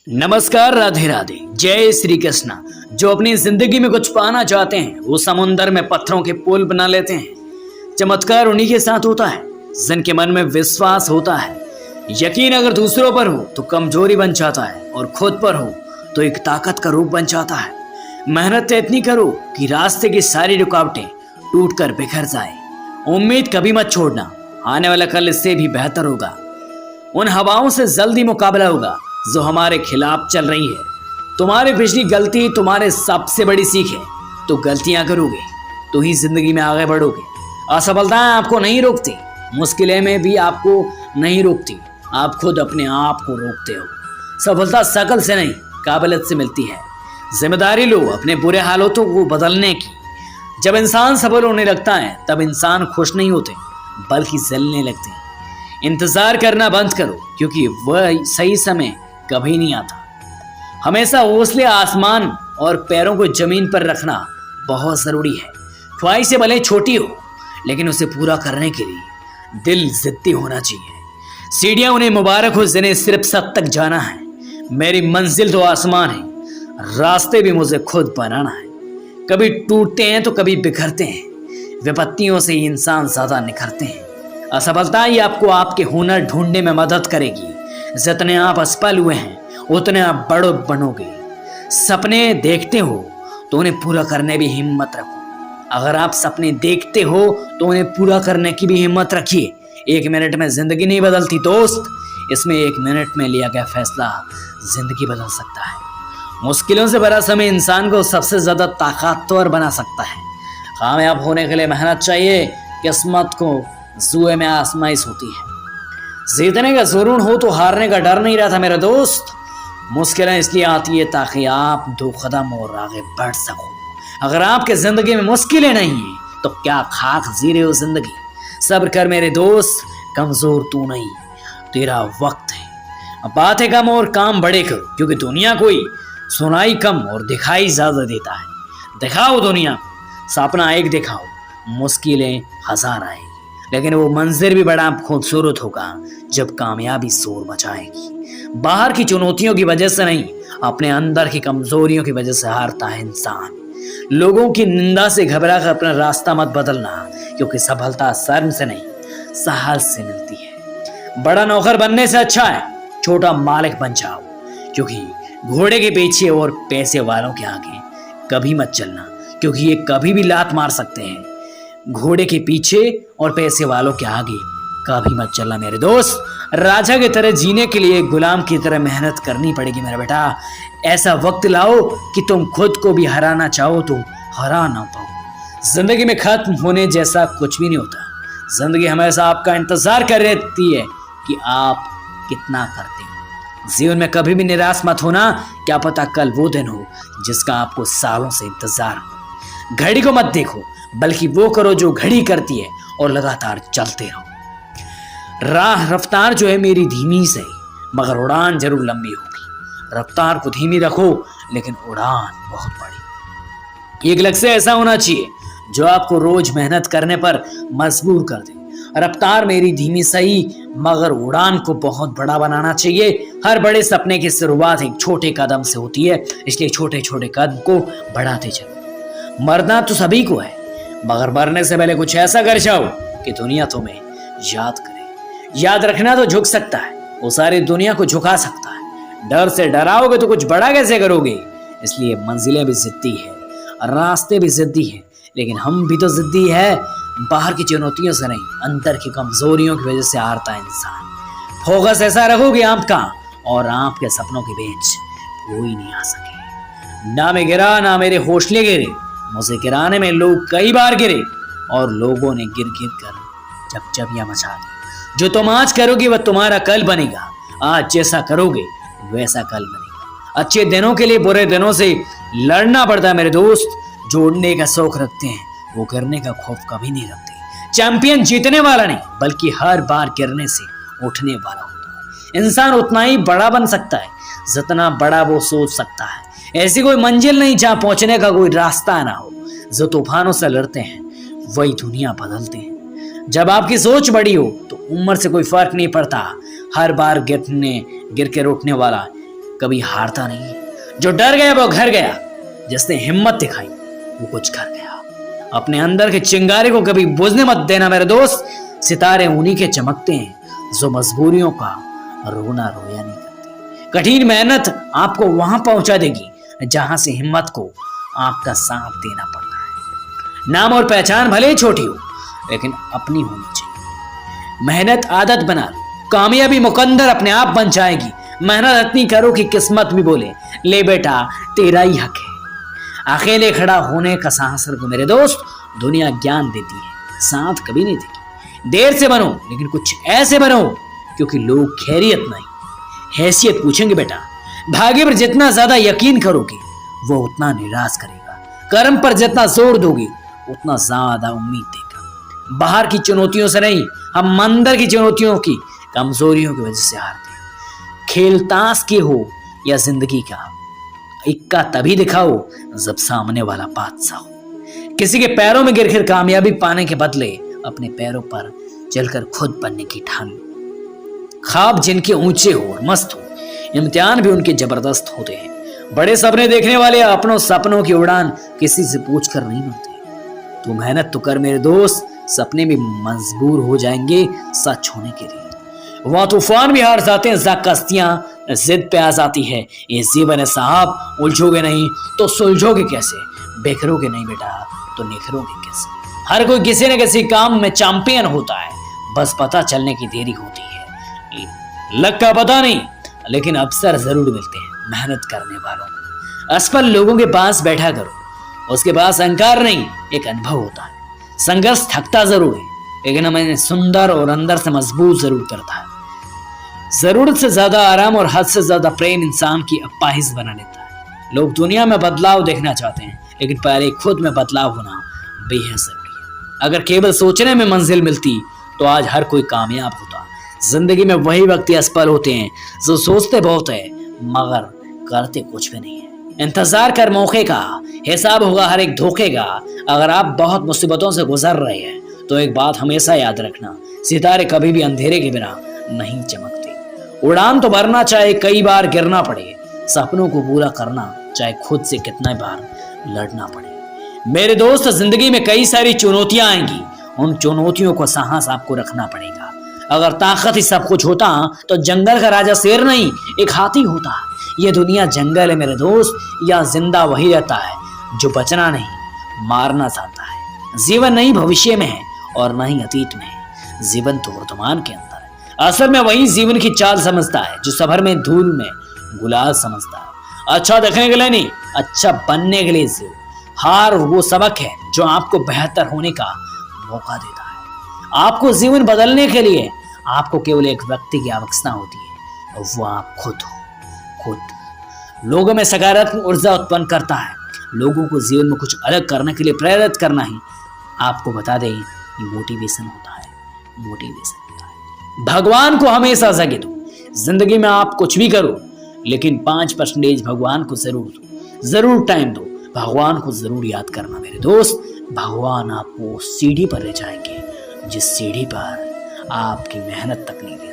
नमस्कार, राधे राधे, जय श्री कृष्णा। जो अपनी जिंदगी में कुछ पाना चाहते हैं वो समुंदर में पत्थरों के पुल बना लेते हैं। चमत्कार उन्हीं के साथ होता है जिनके मन में विश्वास होता है। यकीन अगर दूसरों पर हो तो कमजोरी बन जाता है और खुद पर हो तो एक ताकत का रूप बन जाता है। मेहनत इतनी करो कि रास्ते की सारी रुकावटें टूट कर बिखर जाए। उम्मीद कभी मत छोड़ना, आने वाला कल इससे भी बेहतर होगा। उन हवाओं से जल्दी मुकाबला होगा जो हमारे खिलाफ चल रही है। तुम्हारी पिछली गलती तुम्हारे सबसे बड़ी सीख है। तो गलतियां करोगे तो ही जिंदगी में आगे बढ़ोगे। असफलताएं आपको नहीं रोकती, मुश्किलें में भी आपको नहीं रोकती, आप खुद अपने आप को रोकते हो। सफलता शकल से नहीं काबिलियत से मिलती है। जिम्मेदारी लो अपने बुरे हालातों को बदलने की। जब इंसान सफल होने लगता है तब इंसान खुश नहीं होते बल्कि जलने लगते हैं। इंतजार करना बंद करो क्योंकि वह सही समय कभी नहीं आता। हमेशा हौसले आसमान और पैरों को जमीन पर रखना बहुत जरूरी है। ख्वाहिशें भले छोटी हो लेकिन उसे पूरा करने के लिए दिल जिद्दी होना चाहिए। सीढ़ियां उन्हें मुबारक हो जिन्हें सिर्फ सत तक जाना है। मेरी मंजिल तो आसमान है, रास्ते भी मुझे खुद बनाना है। कभी टूटते हैं तो कभी बिखरते हैं। विपत्तियों से ही इंसान ज्यादा निखरते हैं। असफलता ही आपको आपके हुनर ढूंढने में मदद करेगी। जितने आप असफल हुए हैं उतने आप बड़े बनोगे। सपने देखते हो तो उन्हें पूरा करने भी हिम्मत रखो। अगर आप सपने देखते हो तो उन्हें पूरा करने की भी हिम्मत रखिए। 1 मिनट में जिंदगी नहीं बदलती दोस्त, इसमें 1 मिनट में लिया गया फैसला जिंदगी बदल सकता है। मुश्किलों से भरा समय इंसान को सबसे ज्यादा ताकतवर बना सकता है। कामयाब होने के लिए मेहनत चाहिए। किस्मत को जुए में आजमाइश होती है। जीतने का जुनून हो तो हारने का डर नहीं रहता मेरे दोस्त। मुश्किलें इसलिए आती है ताकि आप 2 कदम और आगे बढ़ सको। अगर आपके जिंदगी में मुश्किलें नहीं है तो क्या खाक जी रहे हो जिंदगी। सब्र कर मेरे दोस्त, कमजोर तू नहीं, तेरा वक्त है। अब बातें कम और काम बड़े करो क्योंकि दुनिया कोई सुनाई कम और दिखाई ज्यादा देता है। दिखाओ दुनिया को, सपना एक दिखाओ, मुश्किलें 1000 आएगी लेकिन वो मंजिल भी बड़ा खूबसूरत होगा जब कामयाबी शोर मचाएगी। बाहर की चुनौतियों की वजह से नहीं, अपने अंदर की कमजोरियों की वजह से हारता है इंसान। लोगों की निंदा से घबरा कर अपना रास्ता मत बदलना क्योंकि सफलता शर्म से नहीं साहस से मिलती है। बड़ा नौकर बनने से अच्छा है छोटा मालिक बन जाओ क्योंकि घोड़े के पीछे और पैसे वालों के आगे कभी मत चलना क्योंकि ये कभी भी लात मार सकते हैं। घोड़े के पीछे और पैसे वालों के आगे कभी मत चलना मेरे दोस्त। राजा की तरह जीने के लिए गुलाम की तरह मेहनत करनी पड़ेगी मेरा बेटा। ऐसा वक्त लाओ कि तुम खुद को भी हराना चाहो तो हरा ना पाओ। जिंदगी में खत्म होने जैसा कुछ भी नहीं होता। जिंदगी हमेशा आपका इंतजार कर रहती है कि आप कितना करते हो। जीवन में कभी भी निराश मत होना, क्या पता कल वो दिन हो जिसका आपको सालों से इंतजार हो। घड़ी को मत देखो बल्कि वो करो जो घड़ी करती है और लगातार चलते रहो। रफ्तार जो है मेरी धीमी से मगर उड़ान जरूर लंबी होगी। रफ्तार को धीमी रखो लेकिन उड़ान बहुत बड़ी। एक लक्ष्य ऐसा होना चाहिए जो आपको रोज मेहनत करने पर मजबूर कर दे। रफ्तार मेरी धीमी सही मगर उड़ान को बहुत बड़ा बनाना चाहिए। हर बड़े सपने की शुरुआत एक छोटे कदम से होती है, इसलिए छोटे छोटे कदम को बढ़ाते चलो। मरना तो सभी को है मगर मरने से पहले कुछ ऐसा कर जाओ कि दुनिया तुम्हें याद करे। याद रखना तो झुक सकता है, वो सारी दुनिया को झुका सकता है। डर से डराओगे तो कुछ बड़ा कैसे करोगे। इसलिए मंजिलें भी जिद्दी है, रास्ते भी जिद्दी है, लेकिन हम भी तो जिद्दी है। बाहर की चुनौतियों से नहीं, अंदर की कमजोरियों की वजह से हारता है इंसान। फोकस ऐसा रखोगे आपका और आपके सपनों के बीच कोई नहीं आ सके। ना मैं गिरा ना मेरे हौसले गिरे, मुझे गिराने में लोग कई बार गिरे और लोगों ने गिर गिर कर चपचपियां मचा दी। जो तुम आज करोगे वह तुम्हारा कल बनेगा। आज जैसा करोगे वैसा कल बनेगा। अच्छे दिनों के लिए बुरे दिनों से लड़ना पड़ता है मेरे दोस्त। जोड़ने का शौक रखते हैं वो गिरने का खौफ कभी नहीं रखते। चैंपियन जीतने वाला नहीं बल्कि हर बार गिरने से उठने वाला होता है। इंसान उतना ही बड़ा बन सकता है जितना बड़ा वो सोच सकता है। ऐसी कोई मंजिल नहीं जहां पहुंचने का कोई रास्ता ना हो। जो तूफानों से लड़ते हैं वही दुनिया बदलते हैं। जब आपकी सोच बड़ी हो तो उम्र से कोई फर्क नहीं पड़ता। हर बार गिर के रोकने वाला कभी हारता नहीं है। जो डर गया वो घर गया, जिसने हिम्मत दिखाई वो कुछ कर गया। अपने अंदर के चिंगारे को कभी बुझने मत देना मेरे दोस्त। सितारे उन्हीं के चमकते हैं जो मजबूरियों का रोना रोया नहीं करते। कठिन मेहनत आपको वहां पहुंचा देगी जहां से हिम्मत को आपका साथ देना पड़ता है। नाम और पहचान भले ही छोटी हो, लेकिन अपनी होनी चाहिए। मेहनत आदत बना लो, कामयाबी मुकद्दर अपने आप बन जाएगी। मेहनत इतनी करो कि किस्मत भी बोले, ले बेटा तेरा ही हक है। अकेले खड़ा होने का साहस रखो मेरे दोस्त। दुनिया ज्ञान देती है, साथ कभी नहीं देगी। देर से बनो, लेकिन कुछ ऐसे बनो क्योंकि लोग खैरियत नहीं हैसियत पूछेंगे बेटा। भाग्य पर जितना ज्यादा यकीन करोगे वो उतना निराश करेगा। कर्म पर जितना जोर दोगे उतना ज्यादा उम्मीद देगा। बाहर की चुनौतियों से नहीं, हम अंदर की चुनौतियों की कमजोरियों की वजह से हारते हैं। खेल ताश की हो या जिंदगी का, इक्का तभी दिखाओ जब सामने वाला बादशाह हो। किसी के पैरों में गिरकर कामयाबी पाने के बदले अपने पैरों पर चलकर खुद बनने की ठान लो। ख्वाब जिनके ऊंचे हो और मस्त हो, इम्तिहान भी उनके जबरदस्त होते हैं। बड़े सपने देखने वाले अपनों सपनों की उड़ान किसी से पूछ कर नहीं मरते। तू मेहनत तो कर मेरे दोस्त, सपने भी मजबूर हो जाएंगे सच होने के लिए। वहां तूफान भी हार जाते हैं, जब कश्तियां जिद पे आ जाती है। ये जीवन है साहब, उलझोगे नहीं तो सुलझोगे कैसे? बिखरोगे नहीं बेटा तो निखरोगे कैसे? हर कोई किसी न किसी काम में चैंपियन होता है, बस पता चलने की देरी होती है। लक का पता नहीं, लेकिन अवसर जरूर मिलते हैं मेहनत करने वालों को। असफल लोगों के पास बैठा करो, उसके पास अहंकार नहीं, एक अनुभव होता है। संघर्ष थकता जरूर है, लेकिन हमें सुंदर और अंदर से मजबूत जरूर करता है। जरूरत से ज्यादा आराम और हद से ज्यादा प्रेम इंसान की अपाहिज बना देता है। लोग दुनिया में बदलाव देखना चाहते हैं, लेकिन पहले खुद में बदलाव होना बेहद जरूरी है। अगर केवल सोचने में मंजिल मिलती तो आज हर कोई कामयाब होता। जिंदगी में वही व्यक्ति असफल होते हैं जो सोचते बहुत है मगर करते कुछ भी नहीं है। इंतजार कर मौके का, हिसाब होगा हर एक धोखे का। अगर आप बहुत मुसीबतों से गुजर रहे हैं तो एक बात हमेशा याद रखना, सितारे कभी भी अंधेरे के बिना नहीं चमकते। उड़ान तो भरना चाहे कई बार गिरना पड़े, सपनों को पूरा करना चाहे खुद से कितना बार लड़ना पड़े। मेरे दोस्त, जिंदगी में कई सारी चुनौतियां आएंगी, उन चुनौतियों को साहस आपको रखना पड़ेगा। अगर ताकत ही सब कुछ होता तो जंगल का राजा शेर नहीं एक हाथी होता। ये दुनिया जंगल है मेरे दोस्त, या जिंदा वही रहता है जो बचना नहीं मारना चाहता है। जीवन नहीं भविष्य में है और न ही अतीत में है, जीवन तो वर्तमान के अंदर है। असल में वही जीवन की चाल समझता है जो सफर में धूल में गुलाल समझता है। अच्छा देखने के लिए नहीं, अच्छा बनने के लिए जीव। हार वो सबक है जो आपको बेहतर होने का मौका देता है। आपको जीवन बदलने के लिए आपको केवल एक व्यक्ति की आवश्यकता होती है, और वो आप खुद हो। खुद लोगों में सकारात्मक ऊर्जा उत्पन्न करता है। लोगों को जीवन में कुछ अलग करने के लिए प्रेरित करना ही आपको बता दें ये मोटिवेशन होता है। मोटिवेशन होता है। भगवान को हमेशा जगह दो। जिंदगी में आप कुछ भी करो, लेकिन 5% भगवान को जरूर दो, जरूर टाइम दो। भगवान को जरूर याद करना मेरे दोस्त। भगवान आपको सीढ़ी पर ले जाएंगे जिस सीढ़ी पर आपकी मेहनत तक नहीं ले